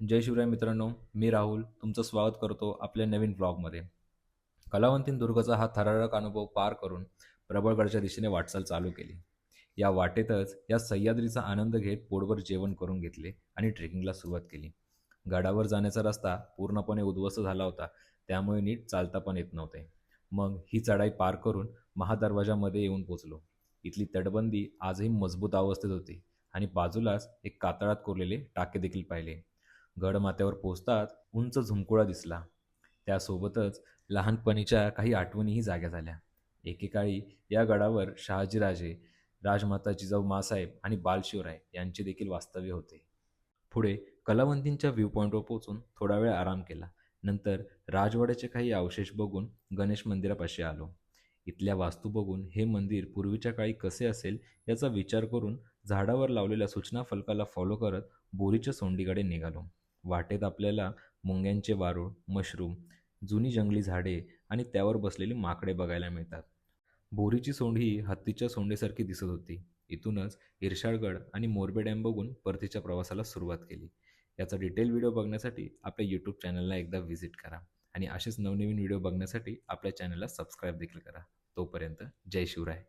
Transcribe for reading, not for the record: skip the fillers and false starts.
जय शिवराय मित्रांनो, मी राहुल तुमचं स्वागत करतो आपल्या नवीन व्लॉगमध्ये. कलावंतीन दुर्गचा हा थरारक अनुभव पार करून प्रबळगडच्या दिशेने वाटचाल चालू केली. या वाटेतच या सह्याद्रीचा आनंद घेत पोटभर जेवण करून घेतले आणि ट्रेकिंगला सुरुवात केली. गडावर जाण्याचा रस्ता पूर्णपणे उद्ध्वस्त झाला होता, त्यामुळे नीट चालता पण येत नव्हते. मग ही चढाई पार करून महादरवाजामध्ये येऊन पोचलो. इथली तटबंदी आजही मजबूत अवस्थेत होती आणि बाजूलाच एक कातळात कोरलेले टाके देखील पाहिले. गडमाथ्यावर पोचताच उंच झुमकुळा दिसला. त्यासोबतच लहानपणीच्या काही आठवणीही जाग्या झाल्या. एकेकाळी या गडावर शहाजीराजे, राजमाता जिजाऊ माँसाहेब आणि बालशिवराय यांचे देखील वास्तव्य होते. पुढे कलावंतींच्या व्ह्यू पॉईंटवर पोहोचून थोडा वेळ आराम केला. नंतर राजवाड्याचे काही अवशेष बघून गणेश मंदिरापाशी आलो. इथल्या वास्तू बघून हे मंदिर पूर्वीच्या काळी कसे असेल याचा विचार करून झाडावर लावलेल्या सूचना फलकाला फॉलो करत बोरीच्या सोंडीकडे निघालो. वाटेत आपल्याला मुंग्यांचे वारूळ, मशरूम, जुनी जंगली झाडे आणि त्यावर बसलेली माकडे बघायला मिळतात. बोरीची सोंड ही हत्तीच्या सोंडेसारखी दिसत होती. इथूनच इर्शाळगड आणि मोरबे डॅम बघून परतीच्या प्रवासाला सुरुवात केली. याचा डिटेल व्हिडिओ बघण्यासाठी आपल्या यूट्यूब चॅनलला एकदा व्हिजिट करा आणि असेच नवनवीन व्हिडिओ बघण्यासाठी आपल्या चॅनलला सबस्क्राईब देखील करा. तोपर्यंत जय शिवराय.